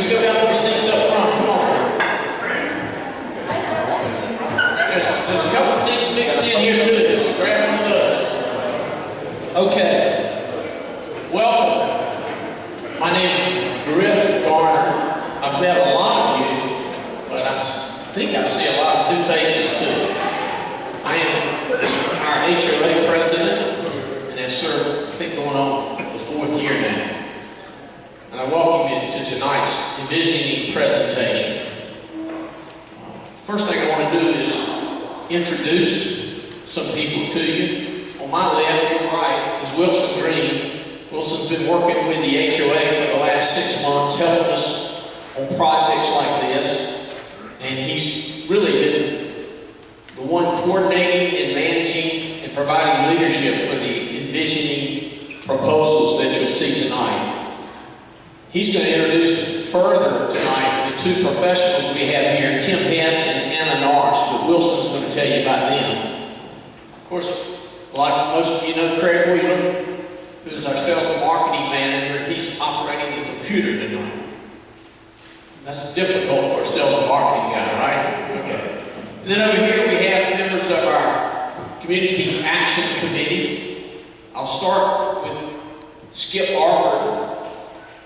still got more seats up front. Come on. There's a couple of seats mixed in here too, so grab one of those. Okay. Welcome. My name's Griff Garner. I've met a lot of you, but I think I see a lot of new faces too. I am our HOA president and have served, I think, going on the 4th year now. And I welcome you to tonight's envisioning presentation. First thing I want to do is introduce some people to you. On my left, your right, is Wilson Green. Wilson's been working with the HOA for the last 6 months, helping us on projects like this. And he's really been the one coordinating and managing and providing leadership for the envisioning proposals that you'll see tonight. He's going to introduce further tonight the two professionals we have here, Tim Hess and Anna Norris, but Wilson's going to tell you about them. Of course, like most of you know, Craig Wheeler, who's our sales and marketing manager, he's operating the computer tonight. That's difficult for a sales and marketing guy, right? Okay. And then over here we have members of our Community Action Committee. I'll start with Skip Arford.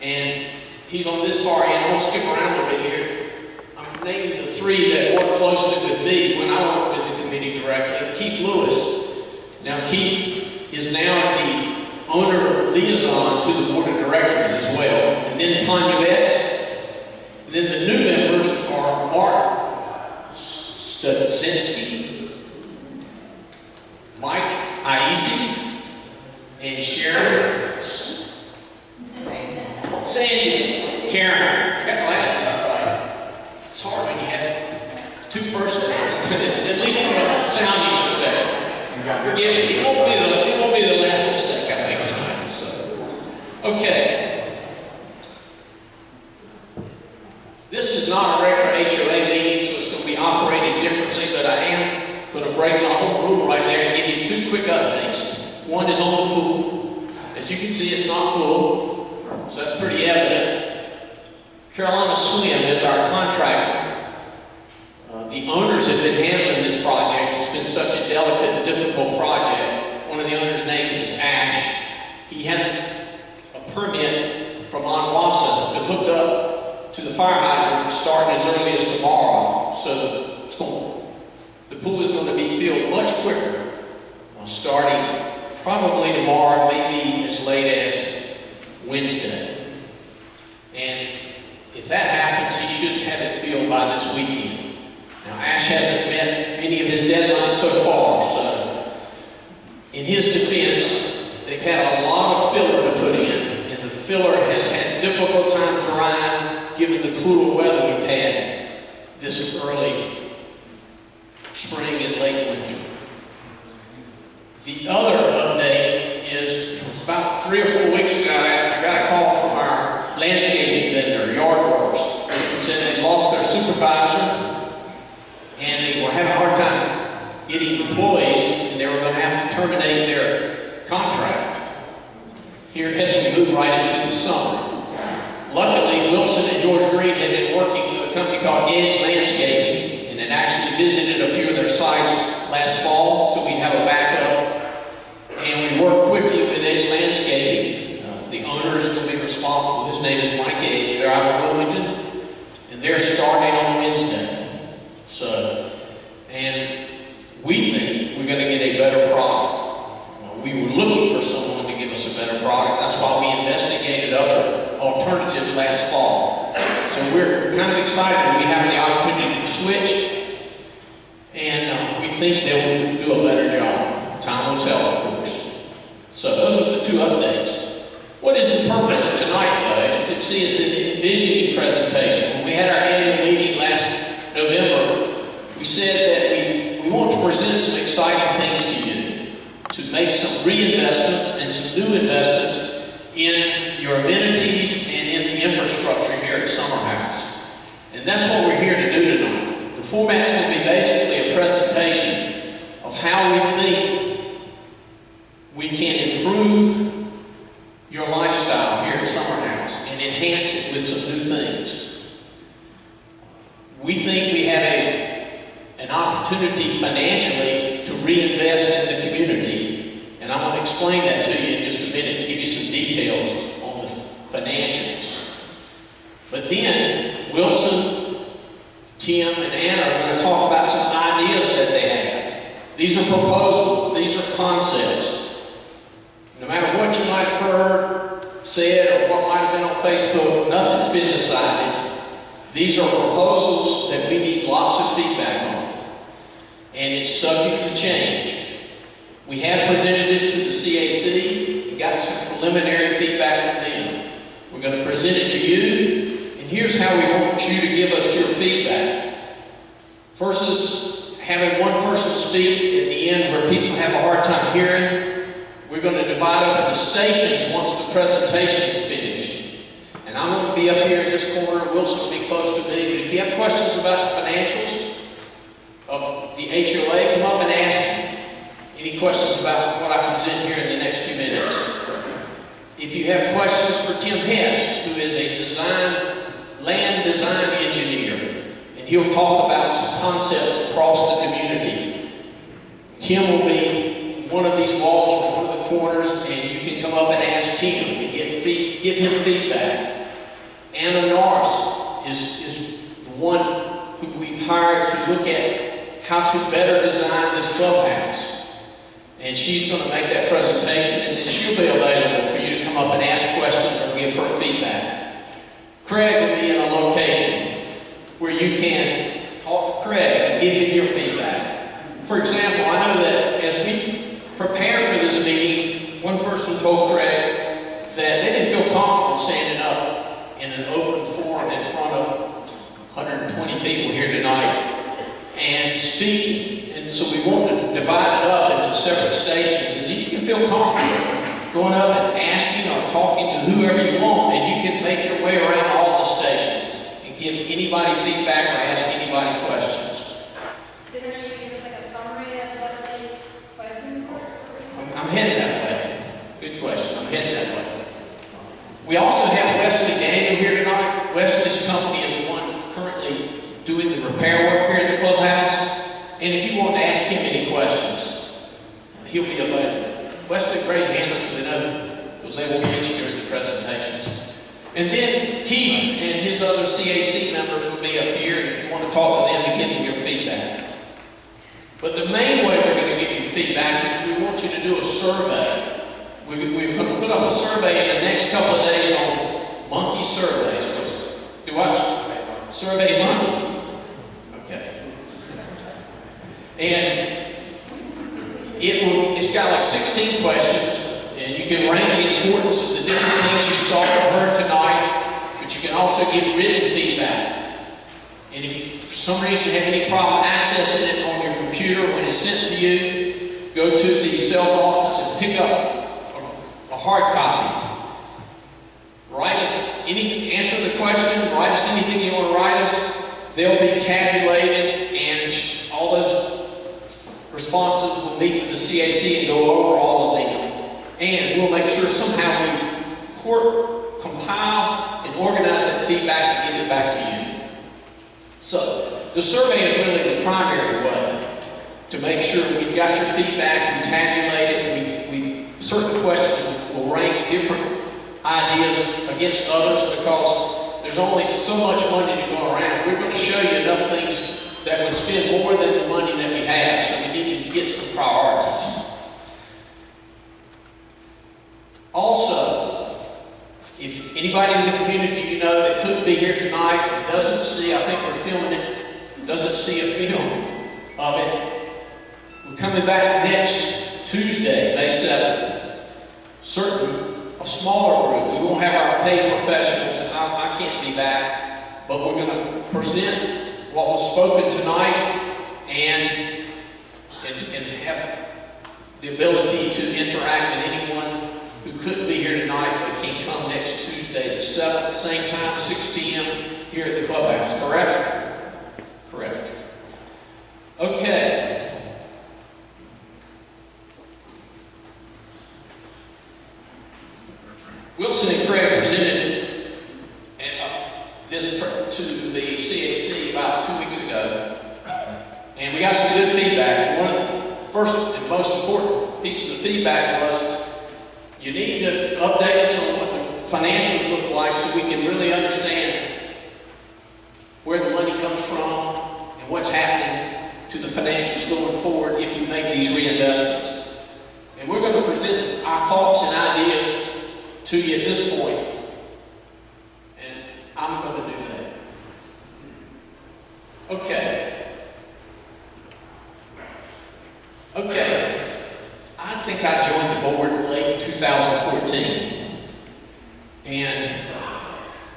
And he's on this far end. I'm going to skip around a little bit here. I'm naming the 3 that work closely with me when I work with the committee directly. Keith Lewis. Now, Keith is now the owner liaison to the board of directors as well. And then Tanya Betts. And then the new members are Mark Studzinski, Mike Aisi, and Sharon Sandy, Karen. I got the last name right. It's hard when you have 2 first names. At least from a sounding perspective. Forgive me. It won't be the last mistake I make tonight. So, okay. This is not a regular HOA meeting, so it's going to be operated differently. But I am going to break my whole rule right there and give you 2 quick updates. One is on the pool. As you can see, it's not full. So that's pretty evident. Carolina Swim is our contractor. The owners have been handling this project. It's been such a delicate and difficult project. One of the owners' name is Ash. He has a permit from Onwassa to hook up to the fire hydrant starting as early as tomorrow. So the pool is going to be filled much quicker, starting probably tomorrow, maybe as late as Wednesday. And if that happens, he should have it filled by this weekend. Now, Ash hasn't met any of his deadlines so far, so in his defense, they've had a lot of filler to put in, and the filler has had difficult time drying given the cooler weather we've had this early spring and late winter. The other update is, it's about 3 or 4 weeks ago, I got a call from our landscaping vendor, Yardworks. They said they lost their supervisor and they were having a hard time getting employees, and they were going to have to terminate their contract here as we move right into the summer. Luckily, Wilson and George Green had been working with a company called Edge Landscaping and had actually visited a few of their sites last fall, so we'd have a backup. And we worked quickly with Edge Landscaping. The owner is going to be responsible. His name is Mike Edge. They're out of Wilmington, and they're starting on Wednesday. So, and we think we're going to get a better product. We were looking for someone to give us a better product. That's why we investigated other alternatives last fall. So we're kind of excited we have the opportunity to switch, and we think they'll do a better job. Time will tell, of course. So those are the 2 updates. What is the purpose of tonight, though? As you can see, it's an envisioning presentation. When we had our annual meeting last November, we said that we want to present some exciting things to you, to make some reinvestments and some new investments in your amenities and in the infrastructure here at Summerhouse. And that's what we're here to do tonight. The format's going to be basically a presentation of how we think we can improve your lifestyle here at Summerhouse and enhance it with some new things. We think we have an opportunity financially to reinvest in the community, and I'm going to explain that to you in just a minute and give you some details on the financials. But then, Wilson, Tim, and Anna are going to talk about some ideas that they have. These are proposals, these are concepts. No matter what you might have heard, said, or what might have been on Facebook, nothing's been decided. These are proposals that we need lots of feedback on, and it's subject to change. We have presented it to the CAC and got some preliminary feedback from them. We're going to present it to you, and here's how we want you to give us your feedback. Versus having one person speak at the end where people have a hard time hearing, we're going to divide up into stations once the presentation's finished. And I'm going to be up here in this corner, Wilson will be close to me, but if you have questions about the financials of the HOA, come up and ask me. Any questions about what I present here in the next few minutes? If you have questions for Tim Hess, who is a land design engineer, and he'll talk about some concepts across the community. Tim will be one of these walls or one of the corners, and you can come up and ask Tim and give him feedback. Anna Norris is the one who we've hired to look at how to better design this clubhouse. And she's going to make that presentation, and then she'll be available for you to come up and ask questions or give her feedback. Craig will be in a location where you can talk to Craig and give him your feedback. For example, I know that as we prepare for this meeting, one person told Craig that they didn't feel comfortable standing up in an open forum in front of 120 people here tonight and speaking. And so we want to divide it up into separate stations, and you can feel comfortable going up and asking or talking to whoever you want, and you can make your way around all the stations and give anybody feedback or ask anybody questions. Did you give us like a summary of what the questions were? I'm headed that way. Good question. I'm headed that way. We also have Wesley Daniel here tonight. Wesley's company is the one currently doing the repair work here in the clubhouse. And if you want to ask him any questions, he'll be available. Wesley, raise your hand up so they know, because they won't get you during the presentations. And then Keith and his other CAC members will be up here if you want to talk to them and give them your feedback. But the main way we're going to give you feedback is we want you to do a survey. We're going to put up a survey in the next couple of days on monkey surveys. Do what? Survey monkey. And it's got like 16 questions, and you can rank the importance of the different things you saw or heard tonight, but you can also give written feedback. And if you, for some reason, have any problem accessing it on your computer when it's sent to you, go to the sales office and pick up a hard copy. Write us anything, answer the questions, write us anything you want to write us. They'll be tabulated, and all those responses will meet with the CAC and go over all of them. And we'll make sure somehow we compile and organize that feedback and give it back to you. So the survey is really the primary way to make sure we've got your feedback, we tabulate it, certain questions will rank different ideas against others because there's only so much money to go around. We're going to show you enough things that would spend more than the money that we have, so we need to get some priorities. Also, if anybody in the community you know that couldn't be here tonight or doesn't see, I think we're filming it, doesn't see a film of it, we're coming back next Tuesday, May 7th. Certainly a smaller group. We won't have our paid professionals, and I can't be back, but we're going to present what was spoken tonight and have the ability to interact with anyone who couldn't be here tonight but can come next Tuesday, the 7th, same time, 6 p.m. here at the clubhouse, correct? Correct. Okay. Wilson and Craig presented this to the CAC about 2 weeks ago, and we got some good feedback. One of the first and most important pieces of feedback was you need to update us on what the financials look like so we can really understand where the money comes from and what's happening to the financials going forward if you make these reinvestments. And we're going to present our thoughts and ideas to you at this point. And I'm going to do that. Okay. I think I joined the board late 2014. And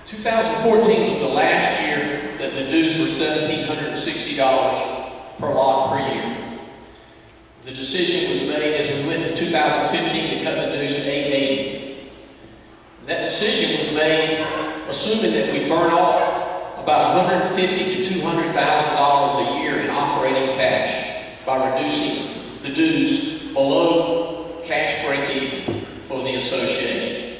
2014 was the last year that the dues were $1,760 per lot per year. The decision was made as we went to 2015 to cut the dues to $880. That decision was made assuming that we burn off about $150,000 to $200,000 a year in operating cash by reducing the dues below cash break-even for the association.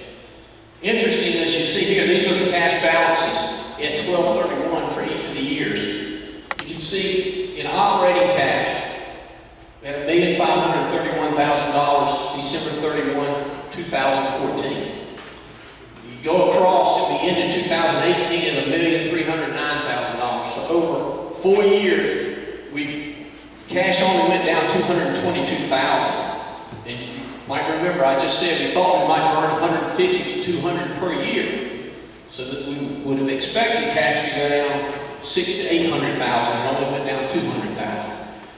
Interesting, as you see here, these are the cash balances at 12/31 for each of the years. You can see in operating cash, we had $1,531,000 December 31, 2014. You go across and we ended 2018 at $1,309,000. So over 4 years, cash only went down $222,000. And you might remember I just said we thought we might burn $150,000 to $200,000 per year. So that we would have expected cash to go down $600,000 to $800,000 and only went down $200,000.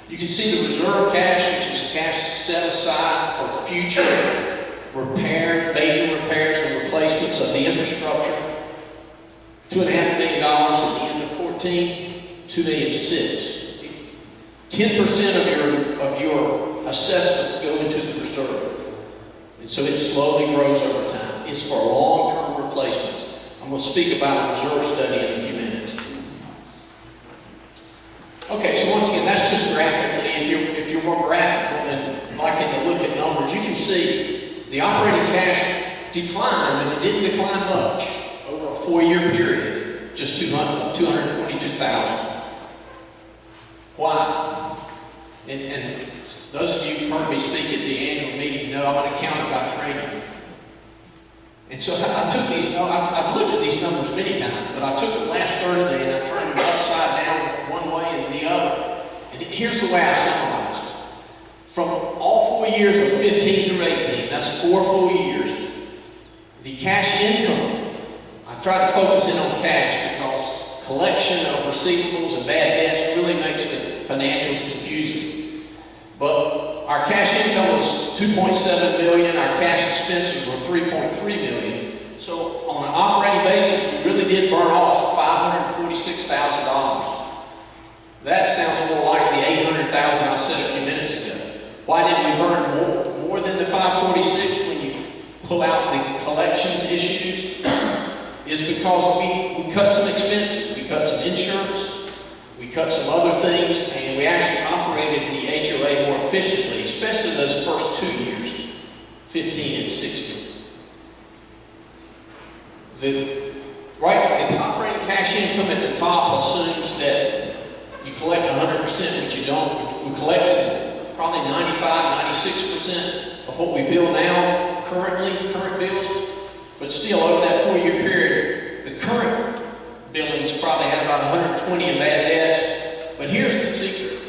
You can see the reserve cash, which is cash set aside for future repairs, major repairs and replacements of the infrastructure. $2.5 million at the end of 14, $2,006,000. 10% of your assessments go into the reserve. And so it slowly grows over time. It's for long-term replacements. I'm going to speak about a reserve study in a few minutes. Okay, so once again, that's just graphically. If you're more graphical than liking to look at numbers, you can see the operating cash declined, and it didn't decline much over a 4-year period, just $222,000. Why? And those of you who've heard me speak at the annual meeting know I'm an accountant by training. And so I took these, I've looked at these numbers many times, but I took them last Thursday and I turned them upside down one way and the other. And here's the way I summarized it. From all 4 years of 15 through 18, that's 4 full years, the cash income, I try to focus in on cash because collection of receivables and bad debts really makes the financials confusing. But our cash income was $2.7 million, our cash expenses were $3.3 million. So on an operating basis, we really did burn off $546,000. That sounds more like the $800,000 I said a few minutes ago. Why didn't we burn more than the 546 when you pull out the collections issues? Is because we cut some expenses, we cut some insurance, we cut some other things, and we actually operated the HOA more efficiently, especially those first 2 years, 15 and 16. The operating cash income at the top assumes that you collect 100%, but you don't. We collected probably 95, 96% of what we bill now, current bills. But still, over that 4-year period, the current billings probably had about 120 in bad debts. But here's the secret.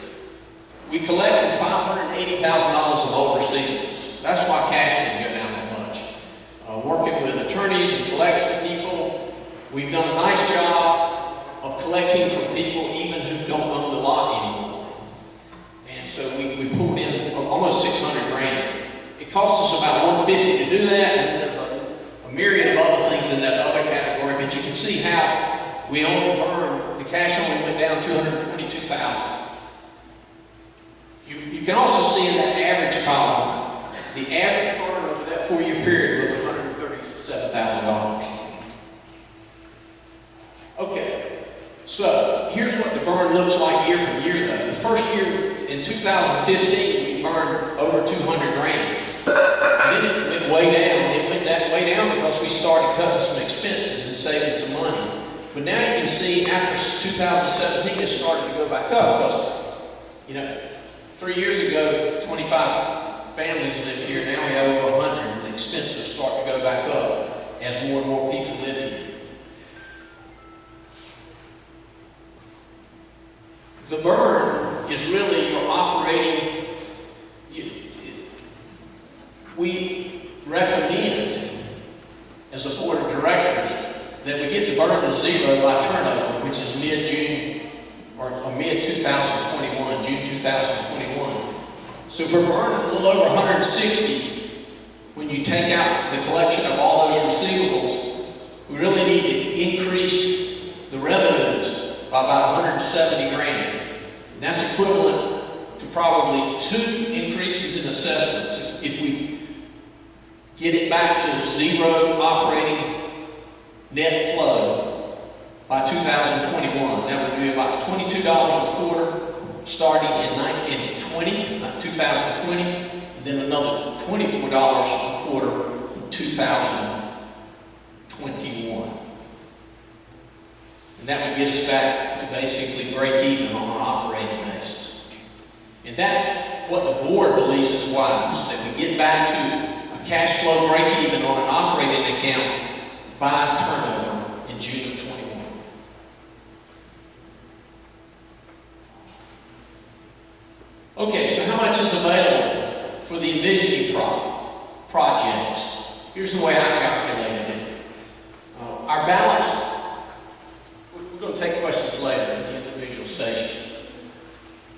We collected $580,000 of old receivables. That's why cash didn't go down that much. Working with attorneys and collection people, we've done a nice job of collecting from people even who don't own the lot anymore. And so we pulled in almost $600,000. It costs us about $150 to do that, and then there's a myriad of other things in that other category, but you can see how we only burned, the cash only went down $222,000. You can also see in that average column, the average burn over that 4-year period was $137,000. Okay, so here's what the burn looks like year from year though. The first year in 2015, we burned over $200,000. And then it went way down. It went that way down because we started cutting some expenses and saving some money. But now you can see after 2017, it's starting to go back up because, 3 years ago, 25 families lived here. Now we have over 100, and the expenses start to go back up as more and more people live here. The burn is really your operating. We recommend, as a board of directors, that we get the burn to zero by turnover, which is mid-June or mid-2021, June 2021. So if we're burning a little over 160, when you take out the collection of all those receivables, we really need to increase the revenues by about 170 grand. And that's equivalent to probably 2 increases in assessments. If we get it back to zero operating net flow by 2021, that would be about $22 a quarter starting in 2020, and then another $24 a quarter in 2021. And that would get us back to basically break even on an operating basis. And that's what the board believes is wise, that we get back to a cash flow break even on an operating account by turnover in June of 21. Okay, so how much is available for the envisioning projects? Here's the way I calculated it. Our balance, we're going to take questions later from the individual stations.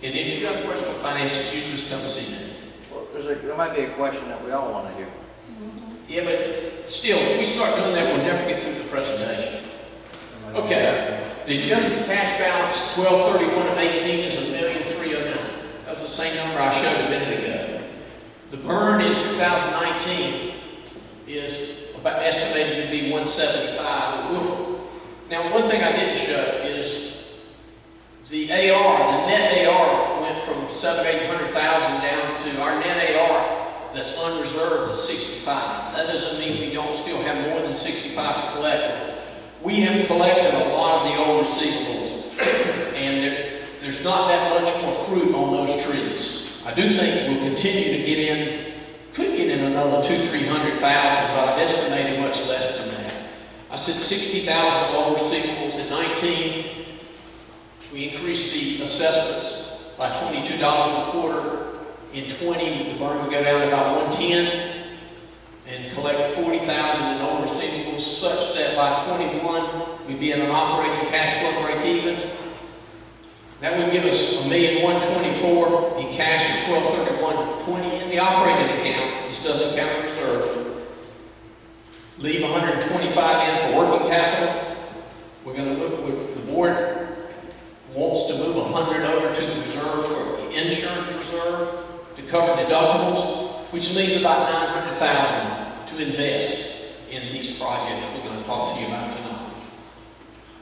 And if you've got a question on finances, you just come see me. Well, there might be a question that we all want to hear. Yeah, but still, if we start doing that, we'll never get through the presentation. Okay, the adjusted cash balance 12/31/18 is $1,309,000. That's the same number I showed a minute ago. The burn in 2019 is about estimated to be 175. Now, one thing I didn't show is the AR. The net AR went from 700,000 to 800,000 down to our net AR that's unreserved is 65. That doesn't mean we don't still have more than 65 to collect. We have collected a lot of the old receivables, and there's not that much more fruit on those trees. I do think we'll continue to could get in another 200,000-300,000, but I've estimated much less than that. I said 60,000 old receivables in 19. We increased the assessments by $22 a quarter. In 20, the burn would go down to about 110 and collect 40,000 in old receivables, such that by 21 we'd be in an operating cash flow break even. That would give us $1,124,000 in cash and $1,231,20 in the operating account. This doesn't count reserve. Leave 125 in for working capital. We're going to look. The board wants to move 100 over to the reserve for the insurance reserve to cover deductibles, which leaves about 900,000 to invest in these projects we're going to talk to you about tonight.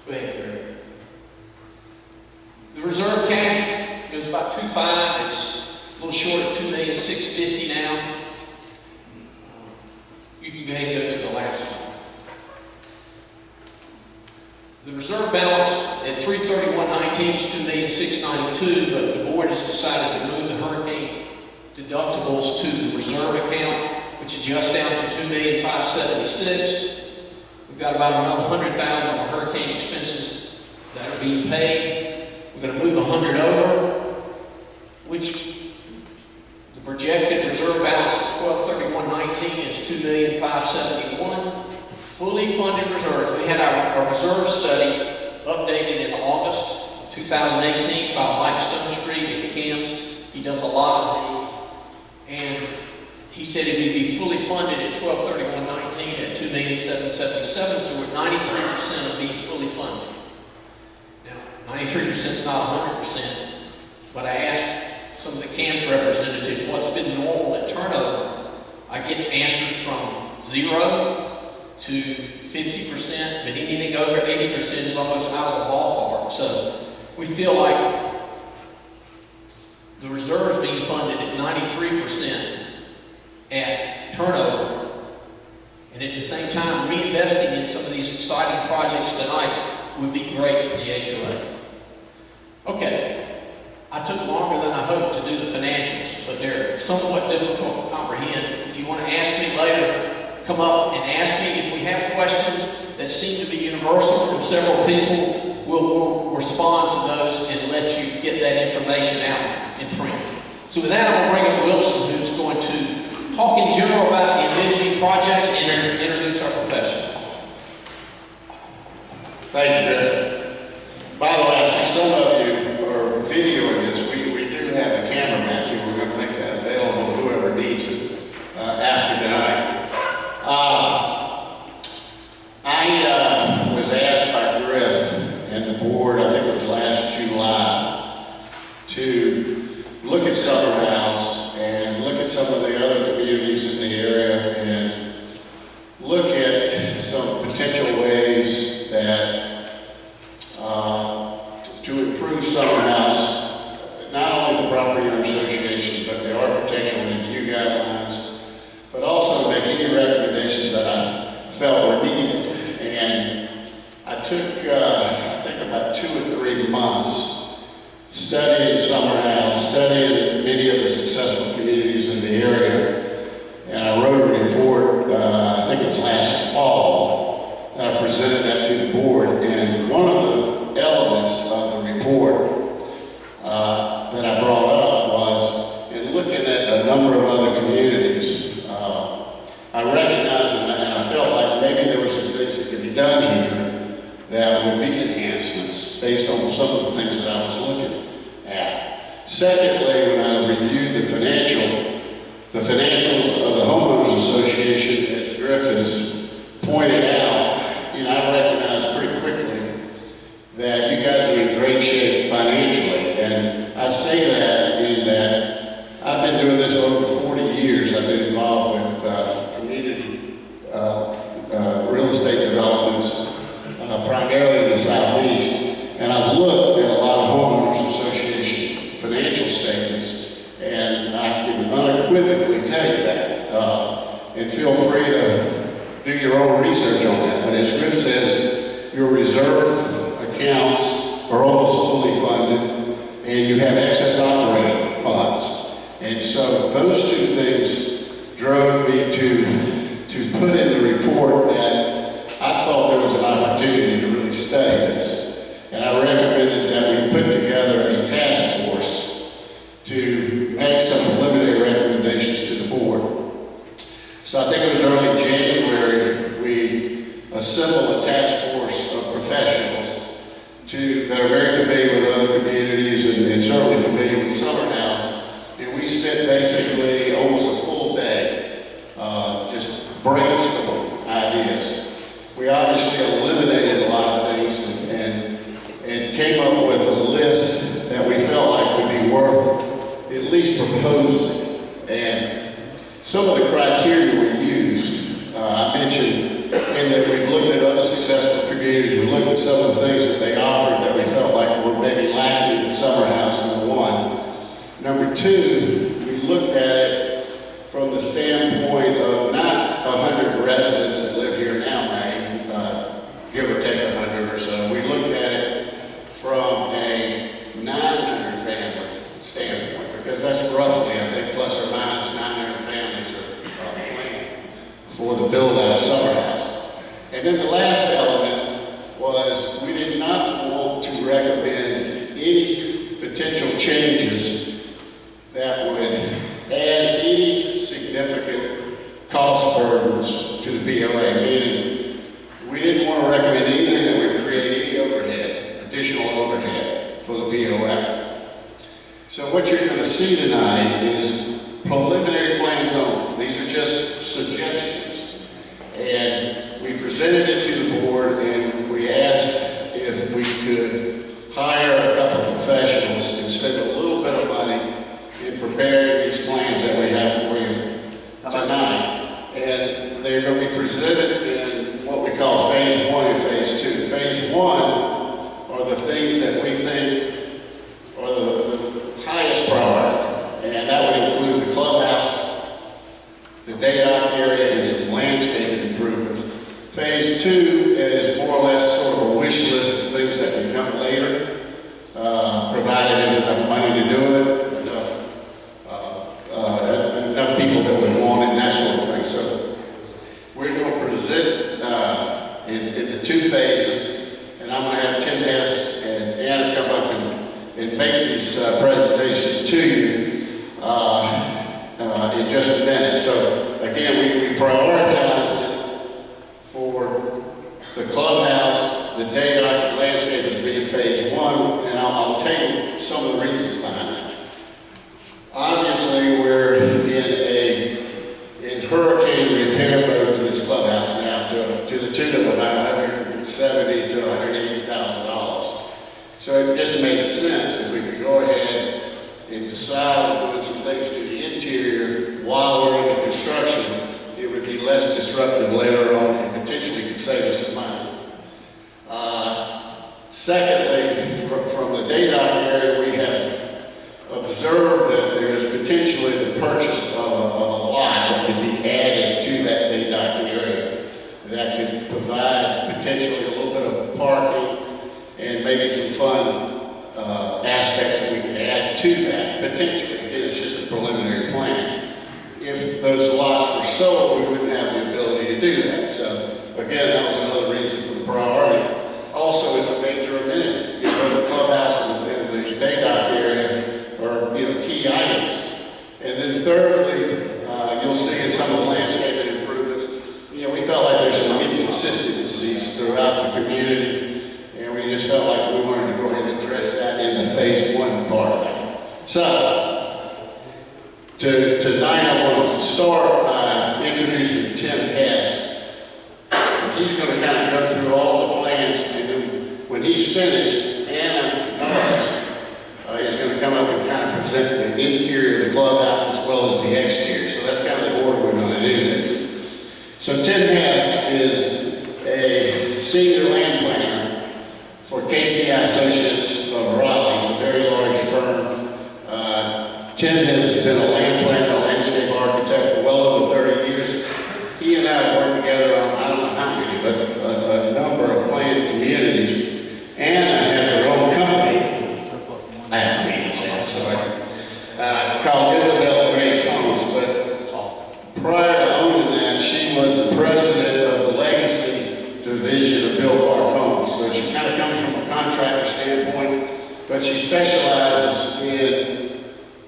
Go ahead, Greg. The reserve cash goes about 2.5. It's a little short of 2,650,000 now. You can go ahead and go to the last one. The reserve balance at 3/31/19 is 2,692,000, but the board has decided to move the hurricane deductibles to the reserve account, which adjusts down to 2,576,000. We've got about another 100,000 for hurricane expenses that are being paid. We're going to move 100 over, which the projected reserve balance at 12/31/19 is 2,571,000. Fully funded reserves. We had our reserve study updated in August of 2018 by Mike Stonestreet at CAMS. He does a lot of these. And he said it would be fully funded at 12/31/19 at 2,777,000, so we're 93% of being fully funded. Now, 93% is not 100%, but I asked some of the CAMS representatives what's been normal at turnover. I get answers from 0 to 50%, but anything over 80% is almost out of the ballpark. So we feel like the reserves being funded at 93% at turnover, and at the same time reinvesting in some of these exciting projects tonight would be great for the HOA. Okay, I took longer than I hoped to do the financials, but they're somewhat difficult to comprehend. If you want to ask me later, come up and ask me. If we have questions that seem to be universal from several people, we'll respond to those and let you get that information out in print. So with that, I'm going to bring up Wilson, who's going to talk in general about the envisioning projects and introduce our profession. Thank you, Griff. By the way, I see some of you are videoing this. We do have a cameraman here. We're going to make that available to whoever needs it after tonight. I was asked by Griff and the board, I think it was last July, to look at Summerhouse and look at some of the other communities in the area and look at some potential ways that to improve Summerhouse, not only the property owner association, but the architectural review guidelines, but also to make any recommendations that I felt were needed. And I took, I think about 2 or 3 months studying Summerhouse, studying many of the successful communities in the area, and I wrote a report, I think it was last fall, and I presented that to the board. And one of the elements of the report that I brought up was, in looking at a number of other communities, I recognized and I felt like maybe there were some things that could be done here that would be enhancements based on some of the things that I was looking at. Secondly, when I reviewed the financials of the Homeowners Association, as Griff has pointed out, I recognized pretty quickly that you guys are in great shape financially. And I say that in that I've been doing this over 40 years. I've been involved with community real estate developments, primarily in the Southeast. And I've looked at a lot of Homeowners Association financial statements, and I can unequivocally tell you that. And feel free to do your own research on that. But as Griff says, your reserve accounts are almost fully funded, and you have excess operating funds. And so those two things drove me to put in the report that I thought there was an opportunity to really study this. And I recommended that we put together a task force to make some preliminary recommendations to the board. So I think it was early January, we assembled a task force of professionals that are very familiar with other communities and certainly familiar with Summerhouse. And we spent basically almost a full day just brainstorming ideas. We obviously eliminated a lot of things and came up with a list that we felt like would be worth at least proposing. And some of the criteria we used, I mentioned in that we've looked at other successful communities. We looked at some of the things that they offered that we felt like were maybe lacking in Summerhouse, number one. Number two, we looked at it from the standpoint of not 100 residents that live here now, give or take 100 or so. We looked at it from a 900 family standpoint, because that's roughly, I think, plus or minus 900 families are planned for the build out of Summerhouse. And then the last element was we did not want to recommend any potential changes that would add any significant cost burdens to the BOA, meaning we didn't want to recommend anything that would create any overhead, additional overhead for the BOA. So what you're going to see tonight is preliminary plans only. These are just suggestions. And we presented it to the board, and we asked if we could hire a couple of professionals and spend a little bit of money in preparing these plans that we have for you tonight. And they're going to be presented in what we call phase 1 and phase 2. Phase 1 are the things that we think are the highest priority, and that would include the clubhouse, the day dock area, and some landscaping improvements. Phase 2 is more or less sort of a wish list of these presentations to you in just a minute. So again, we prioritized it for the clubhouse, the day dock landscape as being phase one, and I'll tell you some of the reasons behind that. Obviously, we're in hurricane repair mode for this clubhouse now to the tune of about $170,000 to $180,000. So it just makes sense if we could go ahead and decide on doing some things to the interior while we're under construction. It would be less disruptive later on and potentially could save us some money. Secondly, from the day dock area, we have observed that there's potentially the purchase of a lot that could be added to that day dock area that could provide potentially a little bit of parking and maybe some fun aspects that we could add to that, potentially. Again, it's just a preliminary plan. If those lots were sold, we wouldn't have the ability to do that. So, again, that was another reason for the priority. Also, it's a major amenity. The clubhouse and the day dock area are, key items. And then thirdly, you'll see in some of the landscaping improvements, we felt like there's some inconsistencies throughout the community, and we just felt like we wanted to go ahead and address that in the phase one part of that. So, tonight I want to start by introducing Tim Hess. He's going to kind of go through all the plans, and then when he's finished, Anna Norris is going to come up and kind of present the interior of the clubhouse as well as the exterior. So that's kind of the order we're going to do this. So Tim Hess is a senior land planner for KCI Associates of Raleigh. It's a very large firm. Tim has been a land planner, a landscape architect for well over 30 years. He and I have worked together on, I don't know how many, but a number of planned communities. Anna has her own company, I have to read this out, sorry, called Isabel Grace Homes. But prior to owning that, she was the president of the Legacy Division of Bill Clark Homes. So she kind of comes from a contractor standpoint, but she specializes in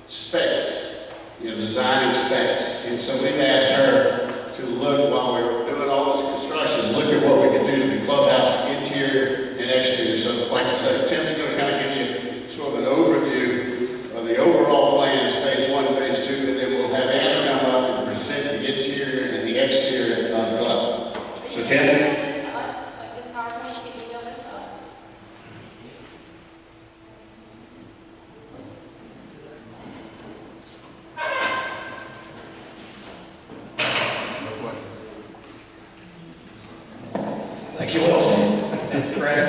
specs, designing specs. And so we've asked her to look, while we were doing all this construction, look at what we could do to the clubhouse interior and exterior. So like I said, Tim's going to kind of give you sort of an overview of the overall plans, phase one, phase two, and then we'll have Anna come up and present the interior and the exterior of the club. So Tim? Thank you, Wilson, and Greg,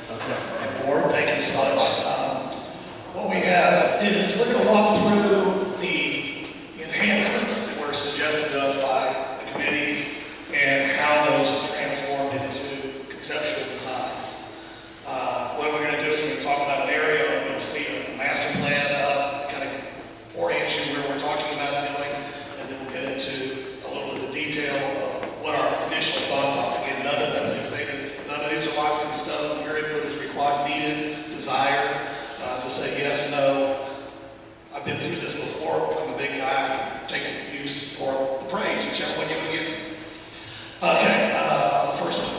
and board, thank you so much. What we have is we're going to walk through the enhancements that were suggested to us by the committees and how those have transformed into conceptual designs. What we're going to do is we're going to talk about an area, we're going to see a master plan up to kind of orient you where we're talking about going, and then we'll get into a little bit of the detail of what our initial thoughts are. Again, none of these are locked in stone. Your input is required, needed, desired, to say yes, no. I've been through this before. I'm a big guy. I can take the use or the praise, whichever one you want to give. Okay, the first one.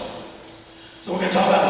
So we're going to talk about